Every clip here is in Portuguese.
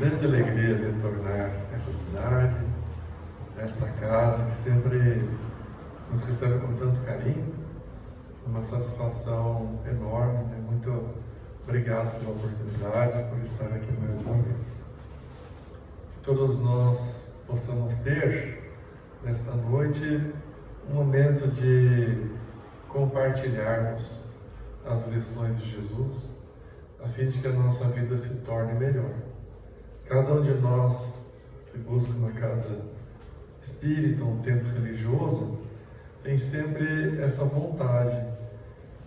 grande alegria retornar a essa cidade, a esta casa que sempre nos recebe com tanto carinho, uma satisfação enorme, né? Muito obrigado pela oportunidade, por estar aqui mais uma vez. Que todos nós possamos ter, nesta noite, um momento de compartilharmos as lições de Jesus, a fim de que a nossa vida se torne melhor. Cada um de nós que busca uma casa espírita, um templo religioso, tem sempre essa vontade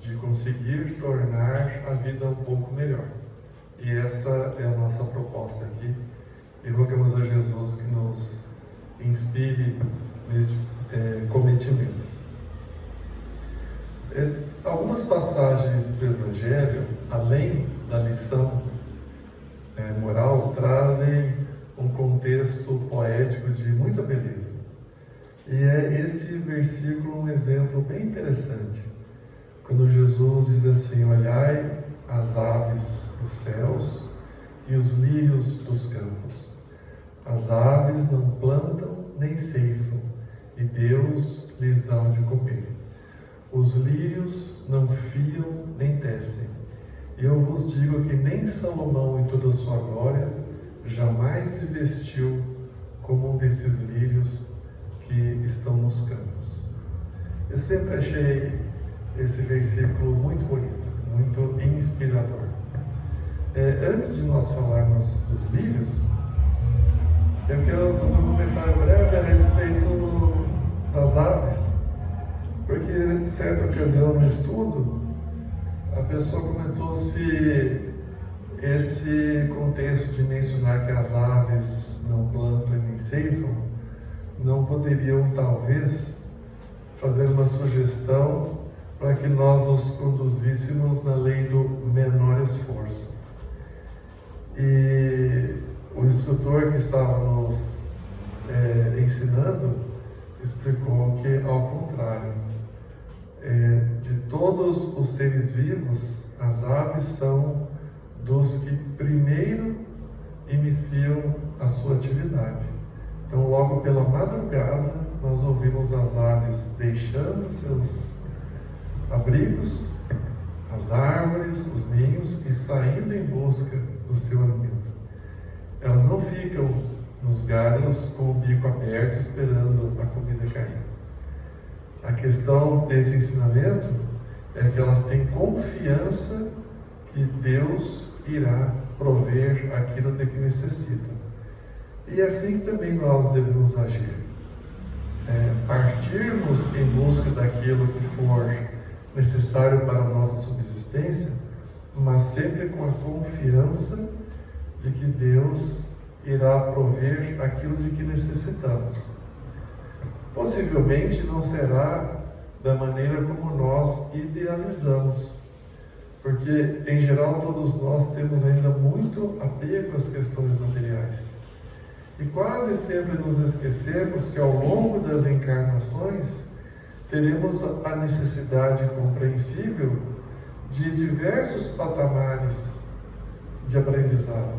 de conseguir tornar a vida um pouco melhor. E essa é a nossa proposta aqui. E rogamos a Jesus que nos inspire neste cometimento. Algumas passagens do Evangelho, além da lição moral, trazem um contexto poético de muita beleza. E é este versículo um exemplo bem interessante. Quando Jesus diz assim: olhai as aves dos céus e os lírios dos campos. As aves não plantam nem ceifam, e Deus lhes dá onde comer. Os lírios não fiam nem tecem. E eu vos digo que nem Salomão, em toda a sua glória, jamais se vestiu como um desses lírios que estão nos campos. Eu sempre achei esse versículo muito bonito, muito inspirador. Antes de nós falarmos dos lírios, eu quero fazer um comentário breve a respeito das aves, porque em certa ocasião no estudo, a pessoa comentou se esse contexto de mencionar que as aves não plantam nem ceifam não poderiam talvez fazer uma sugestão para que nós nos conduzíssemos na lei do menor esforço. E o instrutor que estava nos ensinando explicou que, ao contrário, de todos os seres vivos, as aves são dos que primeiro iniciam a sua atividade. Então, logo pela madrugada, nós ouvimos as aves deixando seus abrigos, as árvores, os ninhos, e saindo em busca do seu alimento. Elas não ficam nos galhos com o bico aberto esperando a comida cair. A questão desse ensinamento é que elas têm confiança que Deus irá prover aquilo de que necessitam. E assim também nós devemos agir. Partirmos em busca daquilo que for necessário para a nossa subsistência, mas sempre com a confiança de que Deus irá prover aquilo de que necessitamos. Possivelmente não será da maneira como nós idealizamos, porque em geral todos nós temos ainda muito apego às questões materiais. E quase sempre nos esquecemos que ao longo das encarnações teremos a necessidade compreensível de diversos patamares de aprendizado,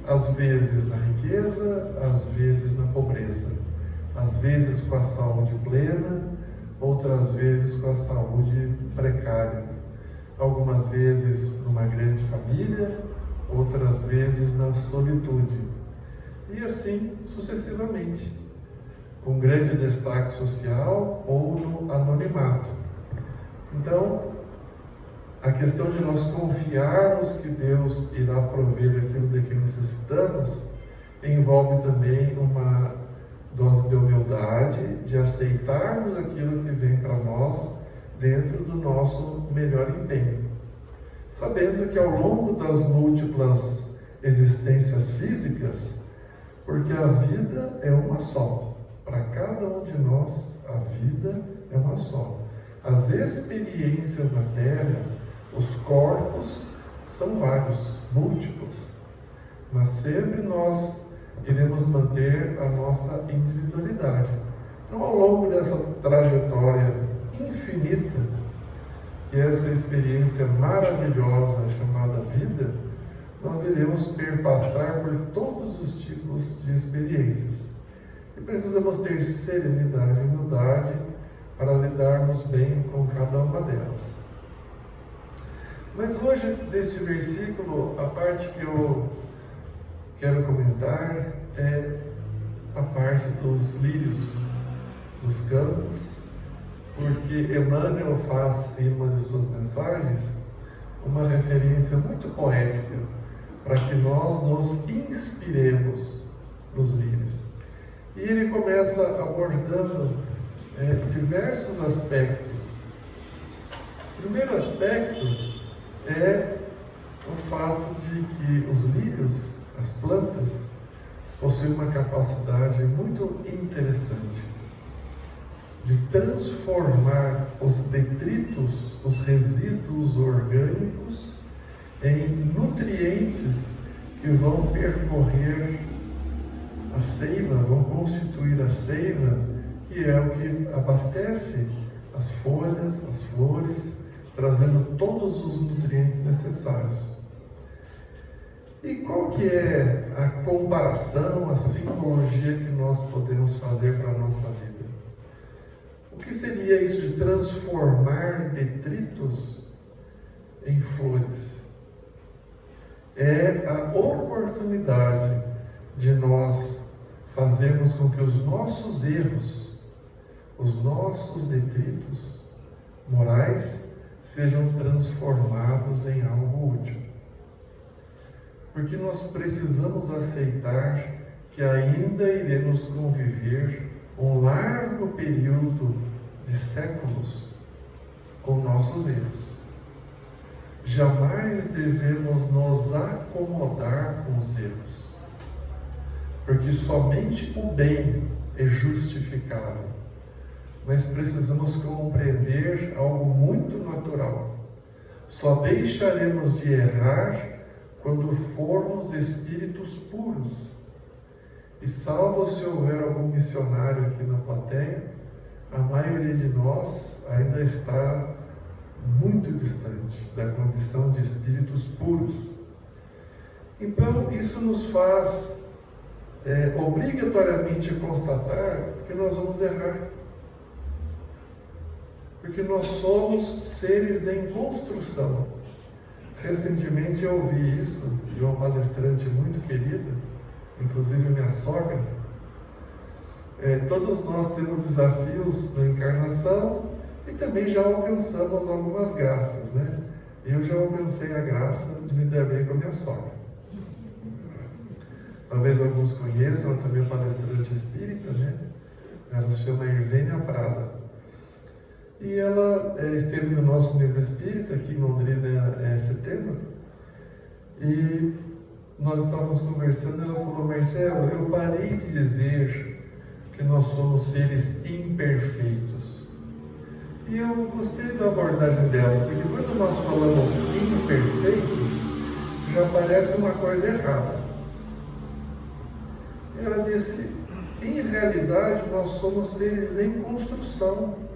às vezes na riqueza, às vezes na pobreza, às vezes com a saúde plena, outras vezes com a saúde precária, algumas vezes numa grande família, outras vezes na solitude, e assim sucessivamente, com grande destaque social ou no anonimato. Então, a questão de nós confiarmos que Deus irá prover aquilo de que necessitamos envolve também uma dose de humildade, de aceitarmos aquilo que vem para nós dentro do nosso melhor empenho, sabendo que ao longo das múltiplas existências físicas, porque a vida é uma só, para cada um de nós a vida é uma só. As experiências na Terra, os corpos são vários, múltiplos, mas sempre nós iremos manter a nossa individualidade. Então, ao longo dessa trajetória infinita, que é essa experiência maravilhosa chamada vida, nós iremos perpassar por todos os tipos de experiências. E precisamos ter serenidade e humildade para lidarmos bem com cada uma delas. Mas hoje, deste versículo, a parte que eu quero comentar é a parte dos lírios dos campos, porque Emmanuel faz em uma de suas mensagens uma referência muito poética para que nós nos inspiremos nos lírios. E ele começa abordando diversos aspectos. O primeiro aspecto é o fato de que os lírios, as plantas, possuem uma capacidade muito interessante de transformar os detritos, os resíduos orgânicos, em nutrientes que vão percorrer a seiva, vão constituir a seiva, que é o que abastece as folhas, as flores, trazendo todos os nutrientes necessários. E qual que é a comparação, a simbologia que nós podemos fazer para a nossa vida? O que seria isso de transformar detritos em flores? É a oportunidade de nós fazermos com que os nossos erros, os nossos detritos morais, sejam transformados em algo útil. Porque nós precisamos aceitar que ainda iremos conviver um largo período de séculos com nossos erros. Jamais devemos nos acomodar com os erros, porque somente o bem é justificável. Mas precisamos compreender algo muito natural. Só deixaremos de errar quando formos espíritos puros. E salvo se houver algum missionário aqui na plateia, a maioria de nós ainda está muito distante da condição de espíritos puros. Então, isso nos faz obrigatoriamente constatar que nós vamos errar. Porque nós somos seres em construção. Recentemente eu ouvi isso de uma palestrante muito querida, inclusive minha sogra. Todos nós temos desafios na encarnação e também já alcançamos algumas graças, né? Eu já alcancei a graça de me dar bem com a minha sogra. Talvez alguns conheçam, ela também é palestrante espírita, né? Ela se chama Irvênia Prada. E ela esteve no nosso mês espírita, aqui em Londrina, em setembro, e nós estávamos conversando, ela falou: Marcelo, eu parei de dizer que nós somos seres imperfeitos. E eu gostei da abordagem dela, porque quando nós falamos imperfeitos, já parece uma coisa errada. Ela disse: em realidade, nós somos seres em construção.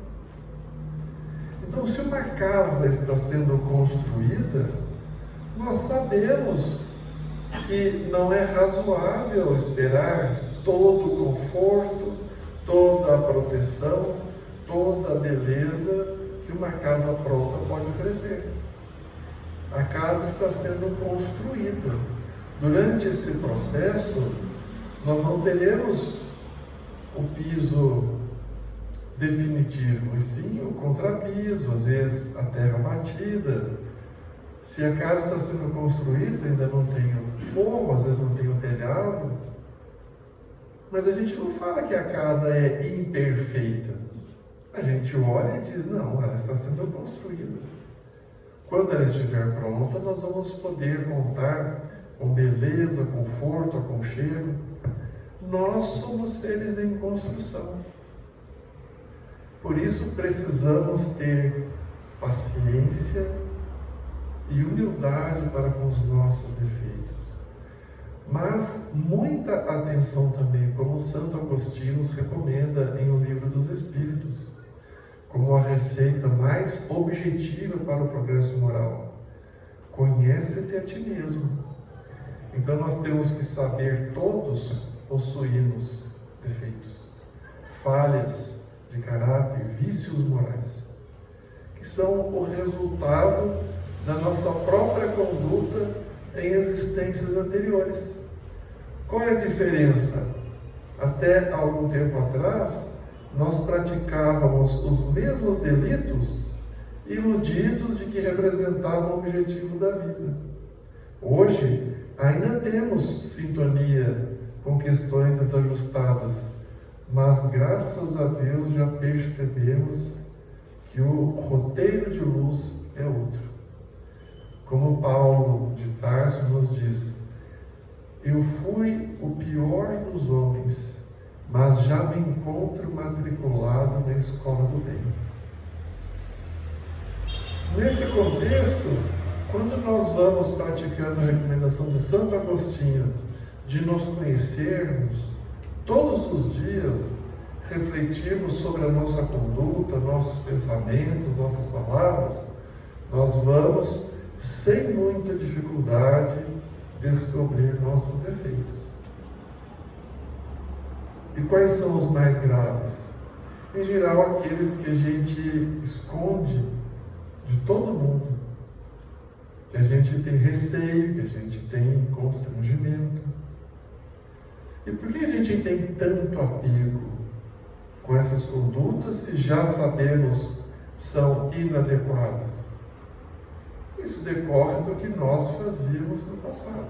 Então, se uma casa está sendo construída, nós sabemos que não é razoável esperar todo o conforto, toda a proteção, toda a beleza que uma casa pronta pode oferecer. A casa está sendo construída. Durante esse processo, nós não teremos o piso definitivo, e sim o contrapiso, às vezes a terra batida. Se a casa está sendo construída, ainda não tem o forro, às vezes não tem o telhado, mas a gente não fala que a casa é imperfeita. A gente olha e diz: não, ela está sendo construída. Quando ela estiver pronta, nós vamos poder contar com beleza, conforto, aconchego. Nós somos seres em construção. Por isso precisamos ter paciência e humildade para com os nossos defeitos. Mas muita atenção também, como Santo Agostinho nos recomenda em O Livro dos Espíritos, como a receita mais objetiva para o progresso moral. Conhece-te a ti mesmo Então nós temos que saber, todos possuímos defeitos, falhas de caráter, vícios morais, que são o resultado da nossa própria conduta em existências anteriores. Qual é a diferença? Até algum tempo atrás, nós praticávamos os mesmos delitos, iludidos de que representavam o objetivo da vida. Hoje, ainda temos sintonia com questões desajustadas, mas graças a Deus já percebemos que o roteiro de luz é outro. Como Paulo de Tarso nos diz: eu fui o pior dos homens, mas já me encontro matriculado na escola do bem. Nesse contexto, quando nós vamos praticando a recomendação de Santo Agostinho de nos conhecermos, todos os dias refletirmos sobre a nossa conduta, nossos pensamentos, nossas palavras, nós vamos, sem muita dificuldade, descobrir nossos defeitos. E quais são os mais graves? Em geral, aqueles que a gente esconde de todo mundo, que a gente tem receio, que a gente tem constrangimento. E por que a gente tem tanto apego com essas condutas se já sabemos são inadequadas? Isso decorre do que nós fazíamos no passado.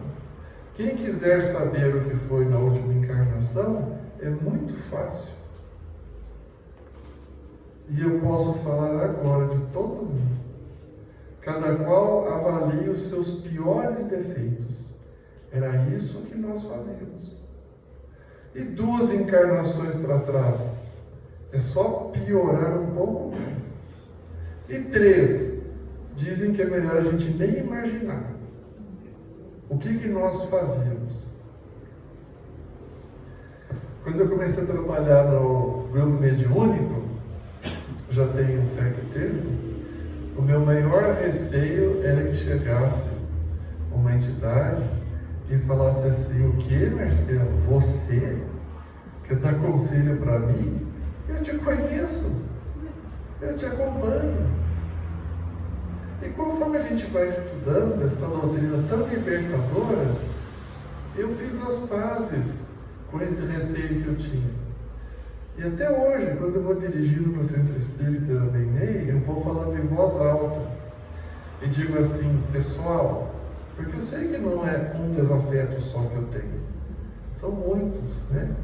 Quem quiser saber o que foi na última encarnação, é muito fácil. E eu posso falar agora de todo mundo. Cada qual avalie os seus piores defeitos. Era isso que nós fazíamos. E 2 encarnações para trás, é só piorar um pouco mais. E 3, dizem que é melhor a gente nem imaginar o que nós fazíamos. Quando eu comecei a trabalhar no grupo mediúnico, já tem um certo tempo, o meu maior receio era que chegasse uma entidade e falasse assim: o que, Marcelo? Você que dá conselho para mim? Eu te conheço, eu te acompanho. E conforme a gente vai estudando essa doutrina tão libertadora, eu fiz as pazes com esse receio que eu tinha. E até hoje, quando eu vou dirigindo para o Centro Espírita da Benei, eu vou falando em voz alta e digo assim: pessoal, porque eu sei que não é um desafeto só que eu tenho, são muitos, né?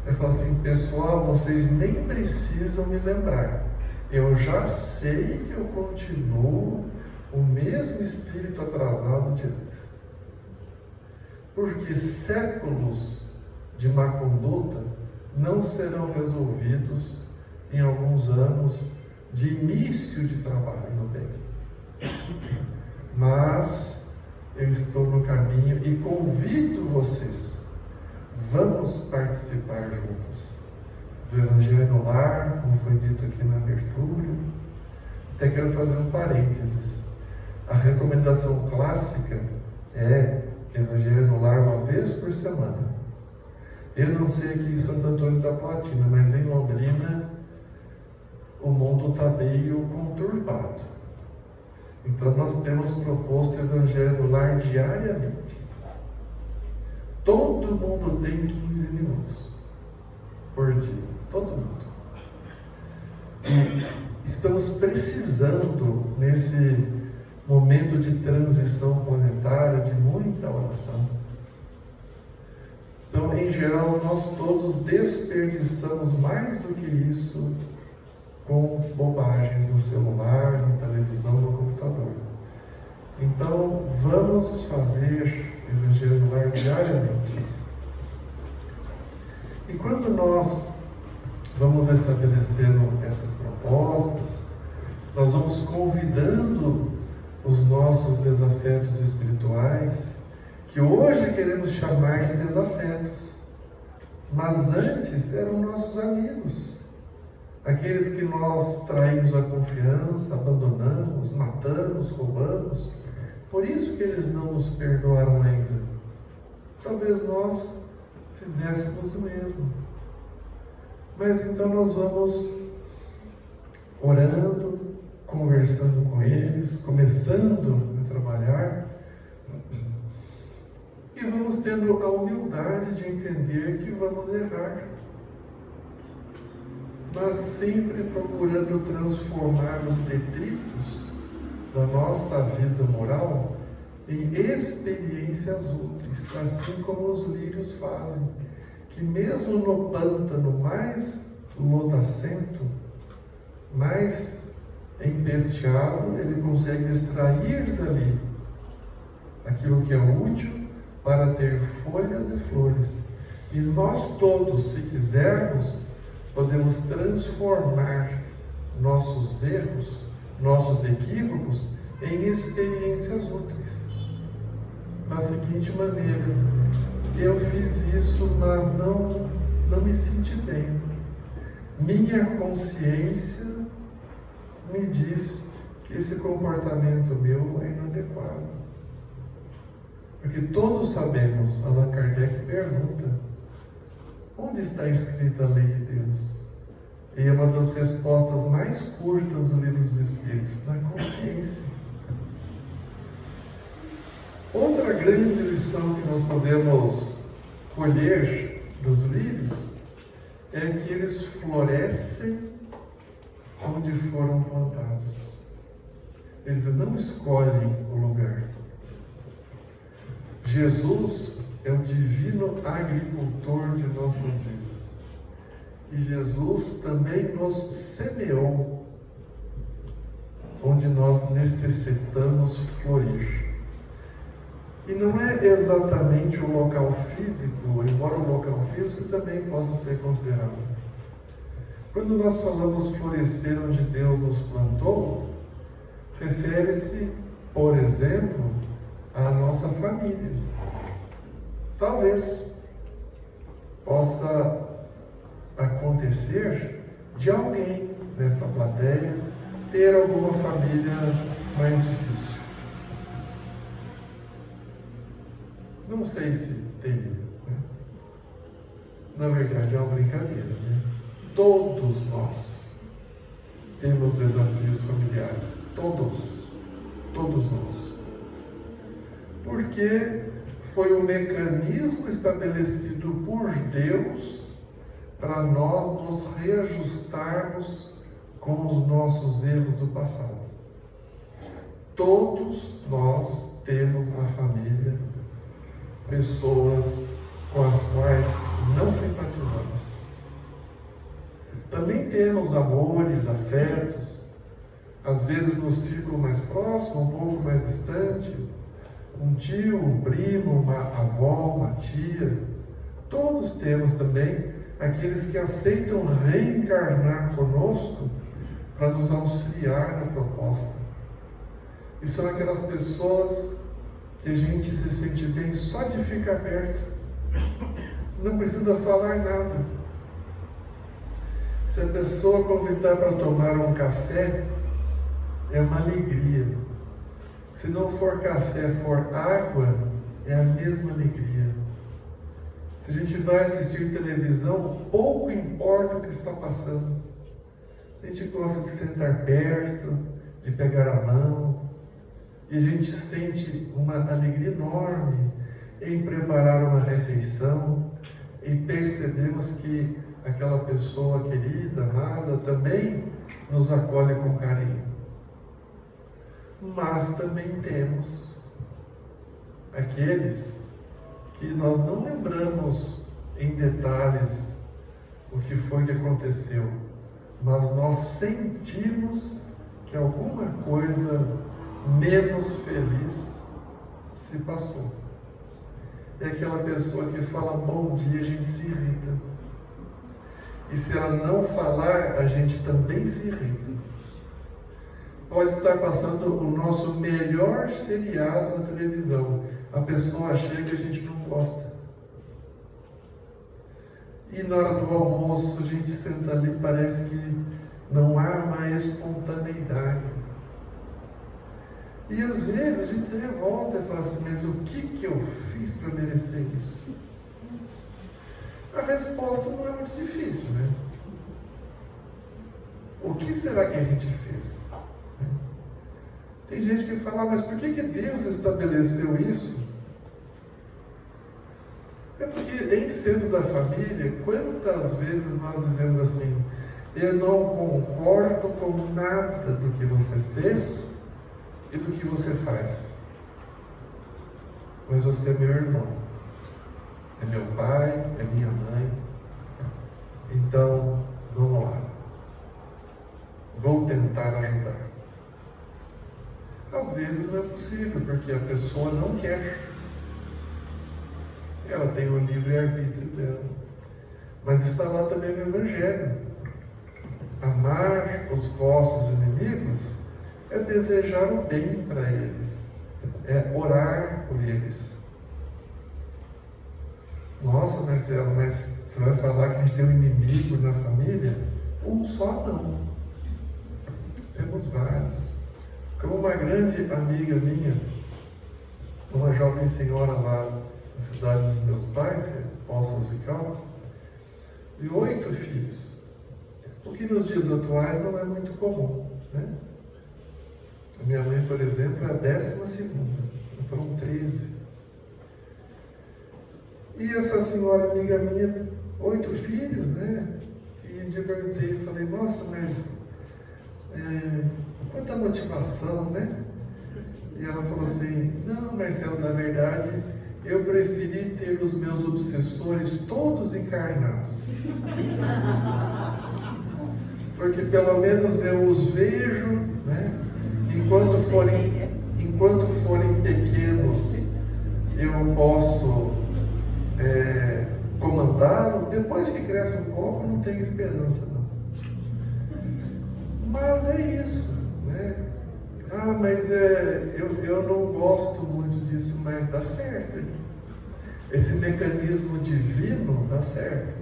Eu falo assim: pessoal, vocês nem precisam me lembrar, eu já sei que eu continuo o mesmo espírito atrasado de antes. Porque séculos de má conduta não serão resolvidos em alguns anos de início de trabalho no bem. Mas eu estou no caminho e convido vocês, vamos participar juntos do Evangelho no Lar, como foi dito aqui na abertura. Até quero fazer um parênteses. A recomendação clássica é Evangelho no Lar uma vez por semana. Eu não sei aqui em Santo Antônio da Platina, mas em Londrina o mundo está meio conturbado. Então nós temos proposto o Evangelho no Lar diariamente. Todo mundo tem 15 minutos por dia. Todo mundo. E estamos precisando, nesse momento de transição planetária, de muita oração. Então, em geral, nós todos desperdiçamos mais do que isso com bobagens no celular, na televisão, no computador. Então, vamos fazer Evangelho no Lar diariamente. E quando nós vamos estabelecendo essas propostas, nós vamos convidando os nossos desafetos espirituais, que hoje queremos chamar de desafetos, mas antes eram nossos amigos, aqueles que nós traímos a confiança, abandonamos, matamos, roubamos. Por isso que eles não nos perdoaram ainda, talvez nós fizéssemos o mesmo. Mas então nós vamos orando, conversando com eles, começando a trabalhar, e vamos tendo a humildade de entender que vamos errar, mas sempre procurando transformar os detritos da nossa vida moral em experiências úteis, assim como os lírios fazem, que mesmo no pântano mais lodacento, mais empesteado, ele consegue extrair dali aquilo que é útil para ter folhas e flores. E nós todos, se quisermos, podemos transformar nossos erros, nossos equívocos, em experiências úteis. Da seguinte maneira: eu fiz isso, mas não me senti bem. Minha consciência me diz que esse comportamento meu é inadequado. Porque todos sabemos, Allan Kardec pergunta, onde está escrita a lei de Deus? E é uma das respostas mais curtas do Livro dos Espíritos, na consciência. Outra grande lição que nós podemos colher dos lírios é que eles florescem onde foram plantados. Eles não escolhem o lugar. Jesus é o divino agricultor de nossas vidas. E Jesus também nos semeou onde nós necessitamos florir. E não é exatamente o local físico, embora o local físico também possa ser considerado. Quando nós falamos florescer onde Deus nos plantou, refere-se, por exemplo, à nossa família. Talvez possa acontecer de alguém nesta plateia ter alguma família mais difícil. Não sei se teria, né? Na verdade é uma brincadeira, né? Todos nós temos desafios familiares, todos nós. Porque foi um mecanismo estabelecido por Deus para nós nos reajustarmos com os nossos erros do passado. Todos nós temos na família pessoas com as quais não simpatizamos. Também temos amores, afetos, às vezes no círculo mais próximo, um pouco mais distante, um tio, um primo, uma avó, uma tia. Todos temos também aqueles que aceitam reencarnar conosco para nos auxiliar na proposta. E são aquelas pessoas que a gente se sente bem só de ficar perto. Não precisa falar nada. Se a pessoa convidar para tomar um café, é uma alegria. Se não for café, for água, é a mesma alegria. Se a gente vai assistir televisão, pouco importa o que está passando. A gente gosta de sentar perto, de pegar a mão, e a gente sente uma alegria enorme em preparar uma refeição, e percebemos que aquela pessoa querida, amada, também nos acolhe com carinho. Mas também temos aqueles que nós não lembramos em detalhes o que foi que aconteceu, mas nós sentimos que alguma coisa menos feliz se passou. É aquela pessoa que fala bom dia, a gente se irrita. E se ela não falar, a gente também se irrita. Pode estar passando o nosso melhor seriado na televisão. A pessoa chega e a gente não gosta. E na hora do almoço, a gente senta ali, parece que não há uma espontaneidade. E às vezes a gente se revolta e fala assim, mas o que eu fiz para merecer isso? A resposta não é muito difícil, né? O que será que a gente fez? Tem gente que fala, mas por que Deus estabeleceu isso? É porque em sendo da família, quantas vezes nós dizemos assim, eu não concordo com nada do que você fez e do que você faz. Mas você é meu irmão, é meu pai, é minha mãe. Então, vamos lá. Vou tentar ajudar. Às vezes não é possível, porque a pessoa não quer. Ela tem o livre-arbítrio dela. Mas está lá também no Evangelho. Amar os vossos inimigos é desejar o bem para eles. É orar por eles. Nossa, Marcelo, mas você vai falar que a gente tem um inimigo na família? Um só não. Temos vários. Como uma grande amiga minha, uma jovem senhora lá na cidade dos meus pais, que é Poços de Caldas, e 8 filhos. O que nos dias atuais não é muito comum, né? A minha mãe, por exemplo, é a 12ª, foram 13. E essa senhora amiga minha, 8 filhos, né? E um dia eu perguntei, falei, nossa, mas quanta motivação, né? E ela falou assim, não, Marcelo, na verdade, eu preferi ter os meus obsessores todos encarnados. Porque pelo menos eu os vejo, né? Enquanto forem pequenos, eu posso comandá-los. Depois que cresce um pouco, não tem esperança, não. Mas é isso, né? Ah, mas eu não gosto muito disso, mas dá certo. Esse mecanismo divino dá certo.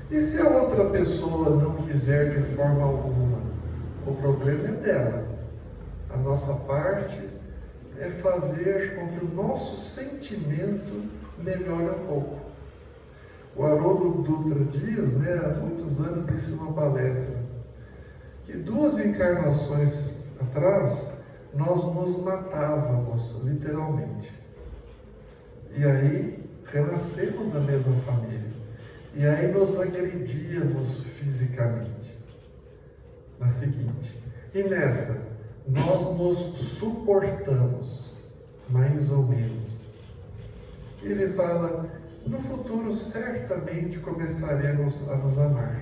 E se a outra pessoa não quiser de forma alguma, o problema é dela. A nossa parte é fazer com que o nosso sentimento melhore um pouco. O Haroldo Dutra Dias, né, há muitos anos, disse numa palestra que 2 encarnações atrás nós nos matávamos, literalmente. E aí renascemos na mesma família. E aí nos agredíamos fisicamente. Na seguinte. E nessa, nós nos suportamos, mais ou menos. Ele fala, no futuro certamente começaremos a nos amar.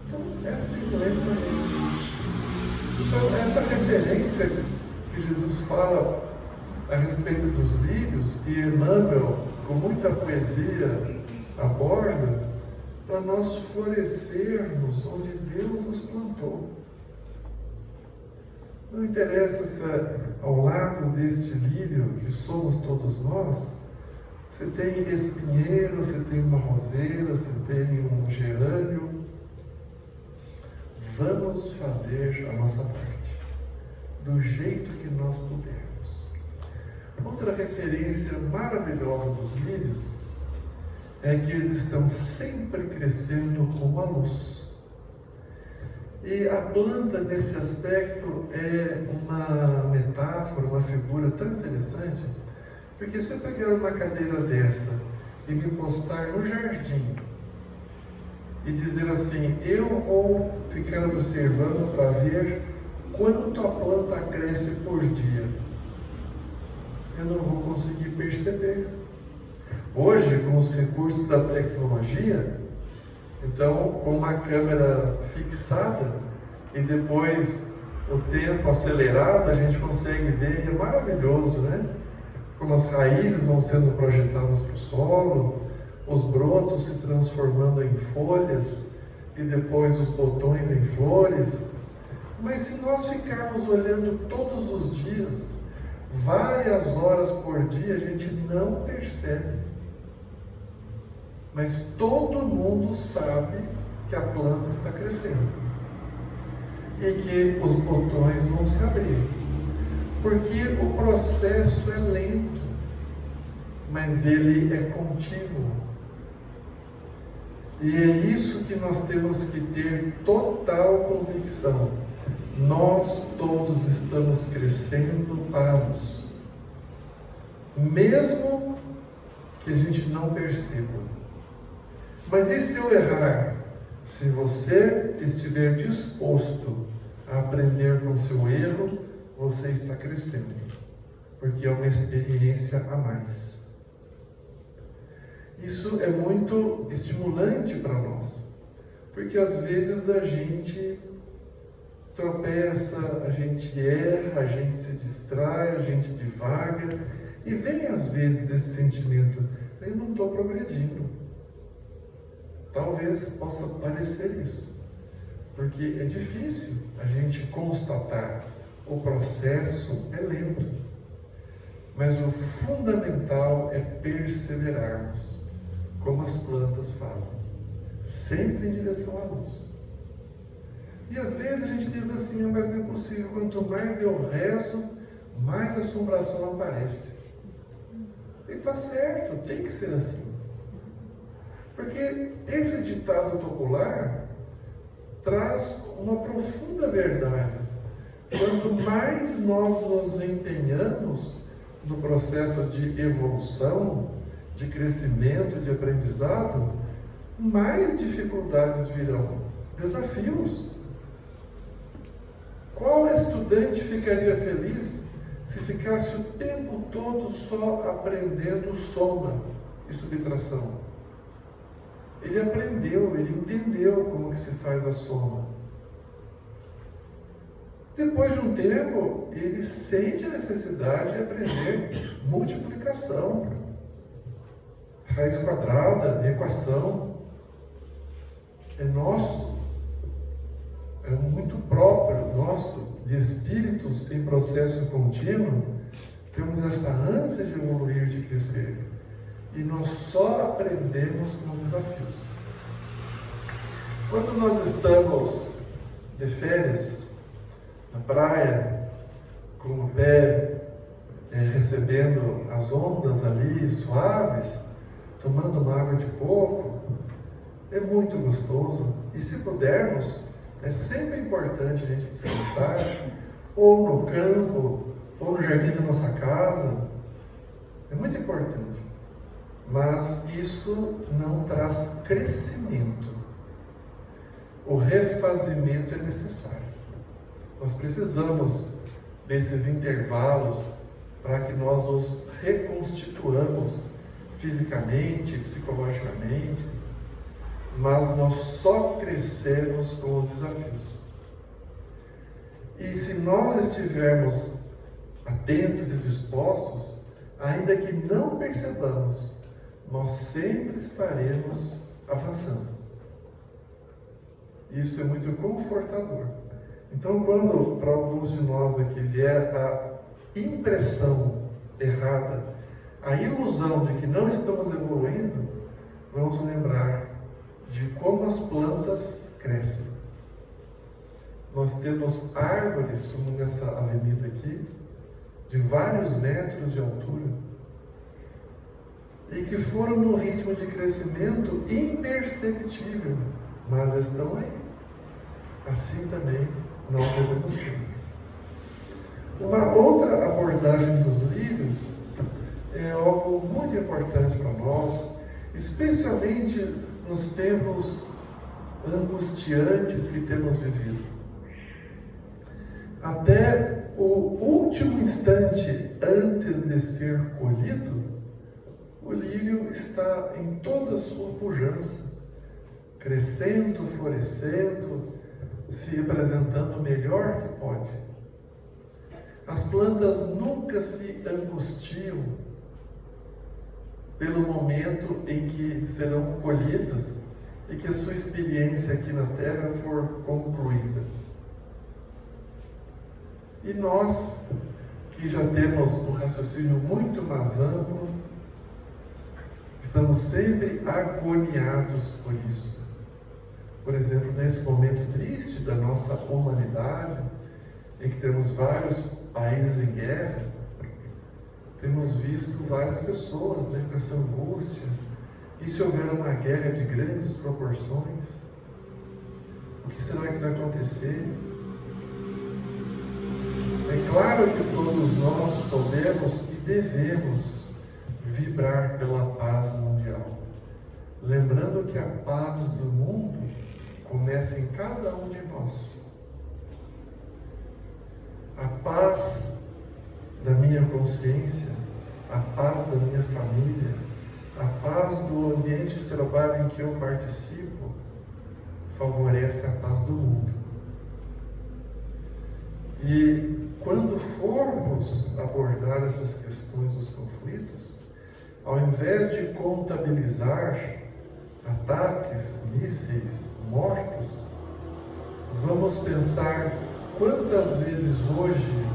Então, essa é lentamente. Então, essa referência que Jesus fala a respeito dos lírios, e Emmanuel, com muita poesia, aborda, para nós florescermos onde Deus nos plantou. Não interessa se ao lado deste lírio, que somos todos nós, você tem espinheiro, você tem uma roseira, você tem um gerânio. Vamos fazer a nossa parte, do jeito que nós pudermos. Outra referência maravilhosa dos lírios é que eles estão sempre crescendo como a luz. E a planta, nesse aspecto, é uma metáfora, uma figura tão interessante, porque se eu pegar uma cadeira dessa e me postar no jardim e dizer assim, eu vou ficar observando para ver quanto a planta cresce por dia, eu não vou conseguir perceber. Hoje, com os recursos da tecnologia, então, com uma câmera fixada e depois o tempo acelerado, a gente consegue ver, e é maravilhoso, né? Como as raízes vão sendo projetadas para o solo, os brotos se transformando em folhas e depois os botões em flores. Mas se nós ficarmos olhando todos os dias, várias horas por dia, a gente não percebe. Mas todo mundo sabe que a planta está crescendo. e que os botões vão se abrir. Porque o processo é lento, mas ele é contínuo. E é isso que nós temos que ter total convicção. Nós todos estamos crescendo paros, mesmo que a gente não perceba. Mas e se eu errar? Se você estiver disposto a aprender com o seu erro, você está crescendo, porque é uma experiência a mais. Isso é muito estimulante para nós, porque às vezes a gente tropeça, a gente erra, a gente se distrai, a gente divaga, e vem às vezes esse sentimento, eu não estou progredindo. Talvez possa parecer isso, porque é difícil a gente constatar, o processo é lento, mas o fundamental é perseverarmos, como as plantas fazem, sempre em direção à luz. E às vezes a gente diz assim, mas não é possível, quanto mais eu rezo, mais assombração aparece. E está certo, tem que ser assim. Porque esse ditado popular traz uma profunda verdade. Quanto mais nós nos empenhamos no processo de evolução, de crescimento, de aprendizado, mais dificuldades virão, desafios. Qual estudante ficaria feliz se ficasse o tempo todo só aprendendo soma e subtração? Ele aprendeu, ele entendeu como que se faz a soma. Depois de um tempo, ele sente a necessidade de aprender multiplicação, raiz quadrada, equação. É nosso, é muito próprio nosso, de espíritos em processo contínuo, temos essa ânsia de evoluir, de crescer. E nós só aprendemos com os desafios. Quando nós estamos de férias, na praia, com o pé recebendo as ondas ali suaves, tomando uma água de coco, é muito gostoso. E se pudermos, é sempre importante a gente descansar, ou no campo, ou no jardim da nossa casa. É muito importante. Mas isso não traz crescimento. O refazimento é necessário. Nós precisamos desses intervalos para que nós nos reconstituamos fisicamente, psicologicamente, mas nós só crescemos com os desafios. E se nós estivermos atentos e dispostos, ainda que não percebamos, nós sempre estaremos avançando. Isso é muito confortador. Então, quando para alguns de nós aqui vier a impressão errada, a ilusão de que não estamos evoluindo, vamos lembrar de como as plantas crescem. Nós temos árvores, como nessa avenida aqui, de vários metros de altura, e que foram num ritmo de crescimento imperceptível, mas estão aí. Assim também nós devemos ser. Uma outra abordagem dos lírios é algo muito importante para nós, especialmente nos tempos angustiantes que temos vivido. Até o último instante antes de ser colhido, o lírio está em toda a sua pujança, crescendo, florescendo, se apresentando o melhor que pode. As plantas nunca se angustiam pelo momento em que serão colhidas e que a sua experiência aqui na Terra for concluída. E nós, que já temos um raciocínio muito mais amplo, estamos sempre agoniados por isso. por exemplo, nesse momento triste da nossa humanidade, em que temos vários países em guerra, temos visto várias pessoas, né, com essa angústia. E se houver uma guerra de grandes proporções, o que será que vai acontecer? É claro que todos nós podemos e devemos vibrar pela paz mundial, lembrando que a paz do mundo começa em cada um de nós. A paz da minha consciência, a paz da minha família, a paz do ambiente de trabalho em que eu participo, favorece a paz do mundo. E quando formos abordar essas questões dos conflitos, ao invés de contabilizar ataques, mísseis, mortos, vamos pensar quantas vezes hoje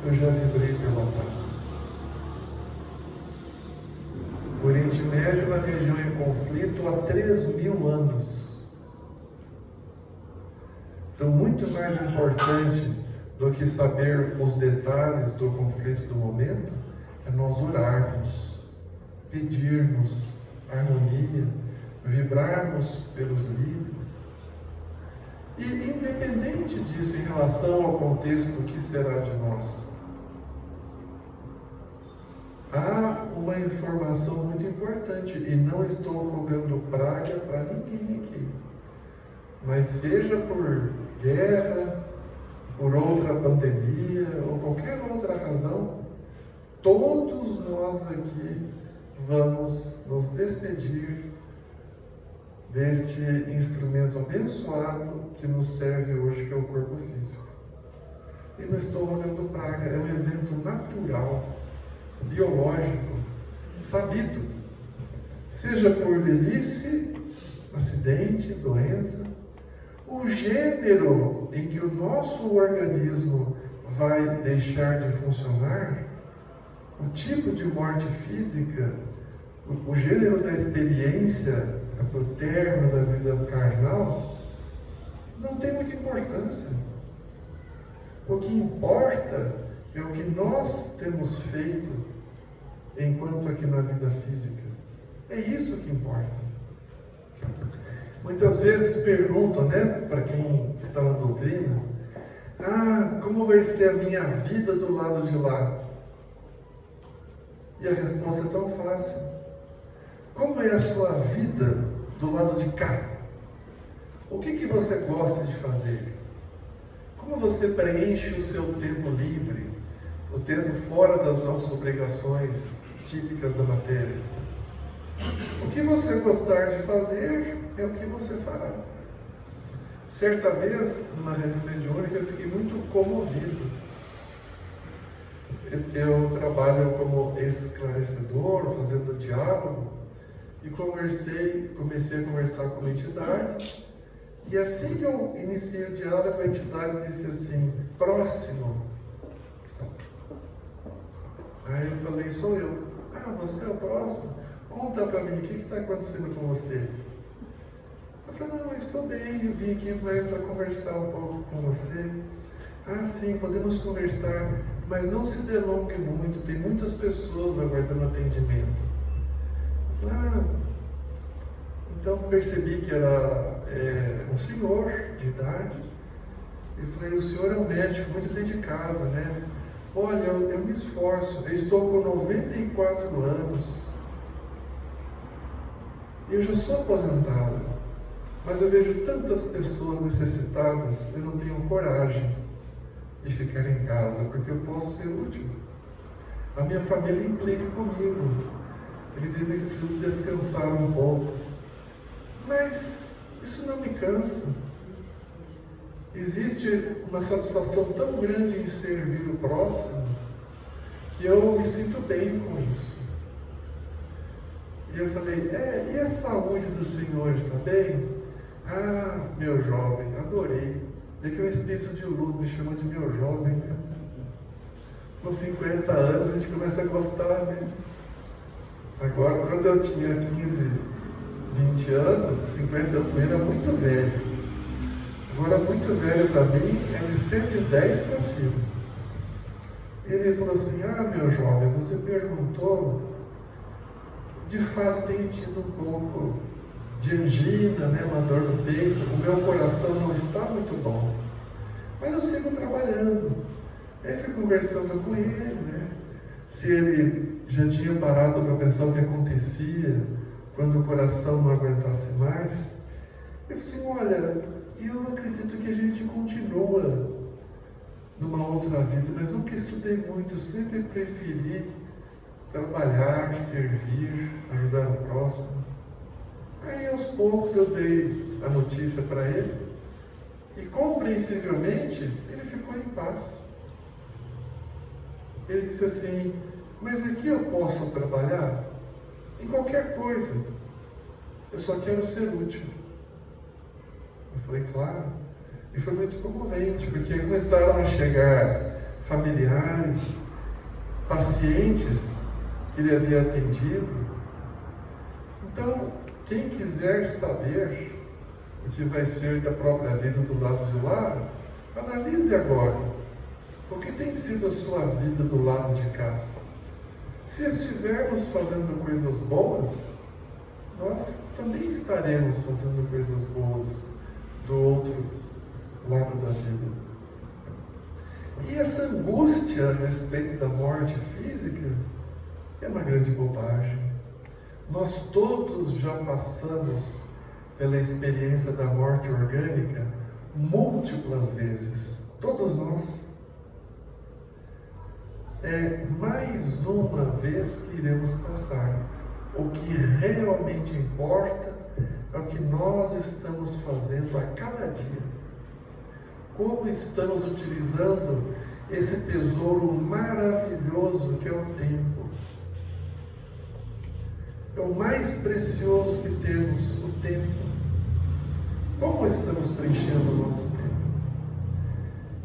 eu já vibrei pela paz. O Oriente Médio é uma região em conflito há 3.000 anos. Então, muito mais importante do que saber os detalhes do conflito do momento, é nós orarmos, pedirmos harmonia, vibrarmos pelos líderes. E independente disso, em relação ao contexto do que será de nós, há uma informação muito importante, e não estou rogando praga para ninguém aqui, mas seja por guerra, por outra pandemia ou qualquer outra razão, todos nós aqui vamos nos despedir deste instrumento abençoado que nos serve hoje, que é o corpo físico. E não estou rogando praga, é um evento natural, biológico, sabido, seja por velhice, acidente, doença, o gênero em que o nosso organismo vai deixar de funcionar, o tipo de morte física, o gênero da experiência do término da vida carnal, não tem muita importância. O que importa é o que nós temos feito enquanto aqui na vida física. É isso que importa. Muitas vezes perguntam, né, para quem está na doutrina, como vai ser a minha vida do lado de lá? E a resposta é tão fácil. Como é a sua vida do lado de cá? O que você gosta de fazer? Como você preenche o seu tempo livre, o tempo fora das nossas obrigações típicas da matéria? O que você gostar de fazer é o que você fará. Certa vez, numa reunião mediúnica, eu fiquei muito comovido. Eu trabalho como esclarecedor, fazendo diálogo, e comecei a conversar com uma entidade, e assim que eu iniciei o diálogo, a entidade disse assim: próximo. Aí eu falei: sou eu. Você é o próximo? Conta para mim, o que está acontecendo com você? Eu falei: não, eu estou bem, eu vim aqui mais para conversar um pouco com você. Sim, podemos conversar, mas não se delongue muito, tem muitas pessoas aguardando atendimento. Eu falei: então percebi que era um senhor de idade. Eu falei: o senhor é um médico muito dedicado, né? Olha, eu me esforço, eu estou com 94 anos. Eu já sou aposentado, mas eu vejo tantas pessoas necessitadas, eu não tenho coragem de ficar em casa, porque eu posso ser útil. A minha família implica comigo. Eles dizem que eu preciso descansar um pouco. Mas isso não me cansa. Existe uma satisfação tão grande em servir o próximo, que eu me sinto bem com isso. E eu falei: e a saúde do senhor está bem? Meu jovem, adorei. Vê que o espírito de luz me chama de meu jovem, né? Com 50 anos a gente começa a gostar, né? Agora, quando eu tinha 15, 20 anos, 50 anos, eu era muito velho. Agora, muito velho para mim é de 110 para cima. Ele falou assim: meu jovem, você perguntou, de fato tenho tido um pouco de angina, né, uma dor no peito, o meu coração não está muito bom, mas eu sigo trabalhando. Aí fui conversando com ele, né, se ele já tinha parado para pensar o que acontecia quando o coração não aguentasse mais. Eu falei assim: olha, eu acredito que a gente continua numa outra vida, mas nunca estudei muito, sempre preferi trabalhar, servir, ajudar o próximo. Aí aos poucos eu dei a notícia para ele e compreensivelmente ele ficou em paz. Ele disse assim: mas aqui eu posso trabalhar em qualquer coisa, eu só quero ser útil. Eu falei: claro. E foi muito comovente, porque começaram a chegar familiares, pacientes que ele havia atendido. Então, quem quiser saber o que vai ser da própria vida do lado de lá, analise agora o que tem sido a sua vida do lado de cá. Se estivermos fazendo coisas boas, nós também estaremos fazendo coisas boas do outro lado da vida. E essa angústia a respeito da morte física é uma grande bobagem. Nós todos já passamos pela experiência da morte orgânica múltiplas vezes. Todos nós. É mais uma vez que iremos passar. O que realmente importa é o que nós estamos fazendo a cada dia. Como estamos utilizando esse tesouro maravilhoso que é o tempo. É o mais precioso que temos, o tempo. Como estamos preenchendo o nosso tempo?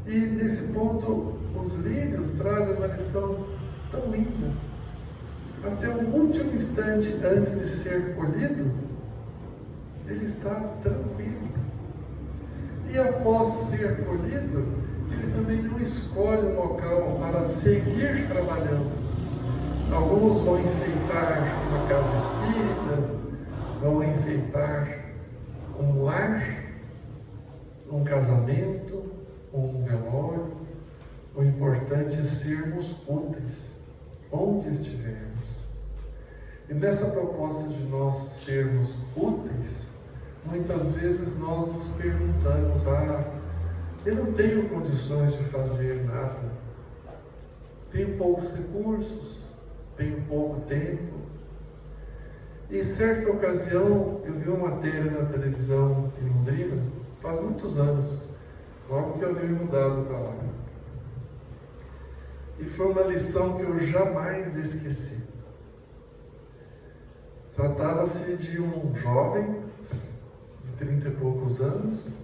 E nesse ponto, os lírios trazem uma lição tão linda. Até o último instante antes de ser colhido, ele está tranquilo. E após ser colhido, ele também não escolhe um local para seguir trabalhando. Alguns vão enfeitar uma casa espírita, vão enfeitar um lar, um casamento, um velório. O importante é sermos úteis, onde estivermos. E nessa proposta de nós sermos úteis, muitas vezes nós nos perguntamos: eu não tenho condições de fazer nada, tenho poucos recursos, tenho pouco tempo. Em certa ocasião, eu vi uma matéria na televisão em Londrina, faz muitos anos, logo que eu havia mudado para lá. E foi uma lição que eu jamais esqueci. Tratava-se de um jovem de 30 e poucos anos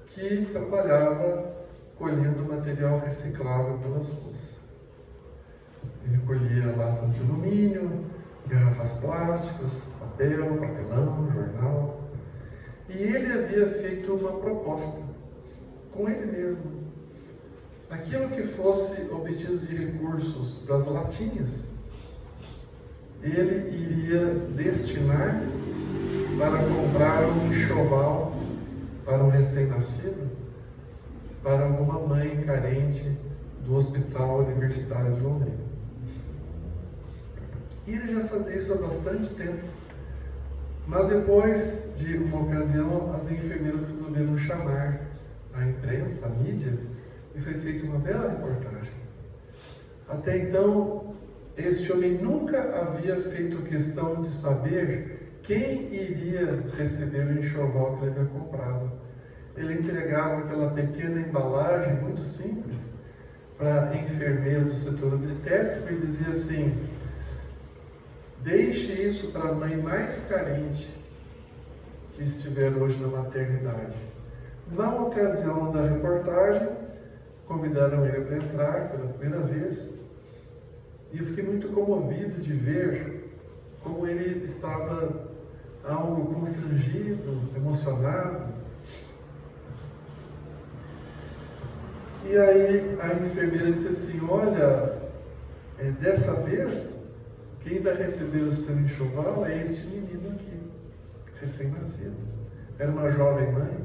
que trabalhava colhendo material reciclável pelas ruas. Ele colhia latas de alumínio, garrafas plásticas, papelão, jornal. E ele havia feito uma proposta com ele mesmo. Aquilo que fosse obtido de recursos das latinhas, ele iria destinar para comprar um enxoval para um recém-nascido, para uma mãe carente do Hospital Universitário de Londrina. E ele já fazia isso há bastante tempo. Mas depois de uma ocasião, as enfermeiras resolveram chamar a imprensa, a mídia, e foi feita uma bela reportagem. Até então, este homem nunca havia feito questão de saber quem iria receber o enxoval que ele havia comprado. Ele entregava aquela pequena embalagem muito simples para a enfermeira do setor obstétrico e dizia assim: deixe isso para a mãe mais carente que estiver hoje na maternidade. Na ocasião da reportagem, convidaram ele para entrar pela primeira vez e eu fiquei muito comovido de ver como ele estava algo constrangido, emocionado. E aí a enfermeira disse assim, olha, dessa vez, quem vai receber o seu enxoval é este menino aqui, recém-nascido. Era uma jovem mãe,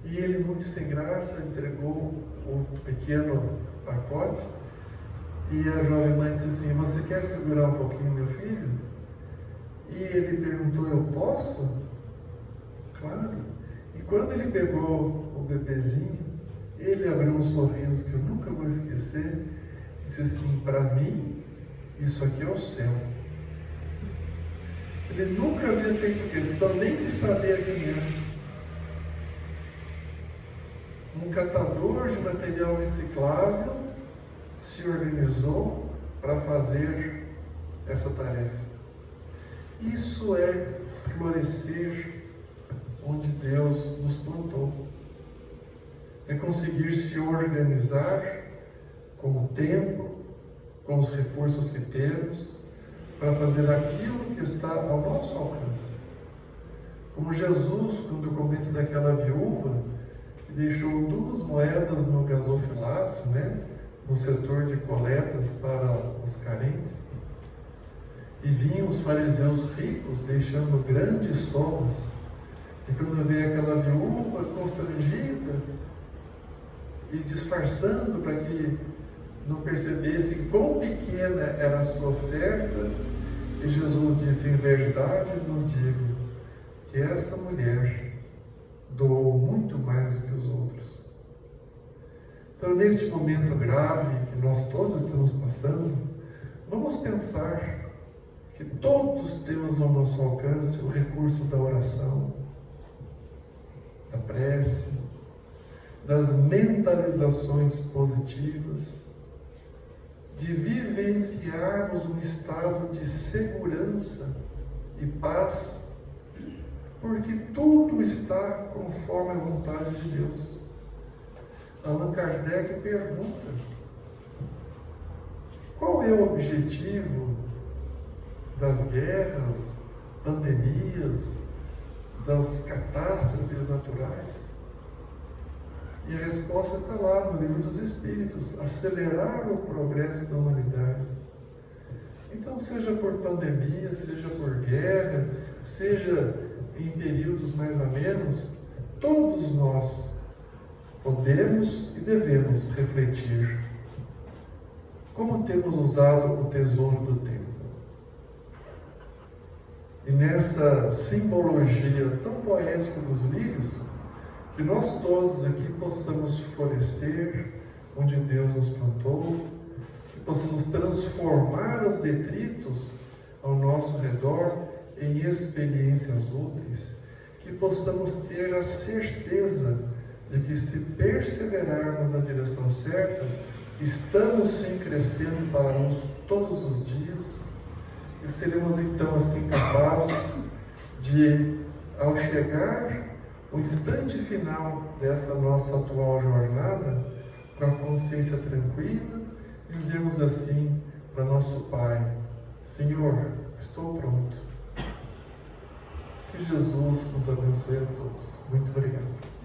e ele, muito sem graça, entregou o pequeno pacote, e a jovem mãe disse assim, você quer segurar um pouquinho meu filho? E ele perguntou, eu posso? Claro. E quando ele pegou o bebezinho, ele abriu um sorriso que eu nunca vou esquecer, e disse assim, para mim, isso aqui é o céu. Ele nunca havia feito questão nem de saber quem era. Um catador de material reciclável se organizou para fazer essa tarefa. Isso é florescer onde Deus nos plantou. É conseguir se organizar com o tempo, com os recursos que temos, para fazer aquilo que está ao nosso alcance. Como Jesus, quando comenta daquela viúva, que deixou 2 moedas no gasofilácio, no setor de coletas para os carentes, e vinham os fariseus ricos deixando grandes somas, e quando veio aquela viúva constrangida e disfarçando para que não percebessem quão pequena era a sua oferta, e Jesus disse, em verdade vos digo, que essa mulher doou muito mais do que os outros. Então, neste momento grave que nós todos estamos passando, vamos pensar que todos temos ao nosso alcance o recurso da oração, da prece, das mentalizações positivas, de vivenciarmos um estado de segurança e paz, porque tudo está conforme a vontade de Deus. Allan Kardec pergunta, qual é o objetivo das guerras, pandemias, das catástrofes naturais? E a resposta está lá no Livro dos Espíritos, acelerar o progresso da humanidade. Então, seja por pandemia, seja por guerra, seja em períodos mais amenos, todos nós podemos e devemos refletir como temos usado o tesouro do tempo. E nessa simbologia tão poética dos lírios, que nós todos aqui possamos florescer onde Deus nos plantou, que possamos transformar os detritos ao nosso redor em experiências úteis, que possamos ter a certeza de que, se perseverarmos na direção certa, estamos sim crescendo para a luz todos os dias, e seremos então assim capazes de, ao chegar o instante final dessa nossa atual jornada, com a consciência tranquila, dizermos assim para nosso Pai, Senhor, estou pronto. Que Jesus nos abençoe a todos. Muito obrigado.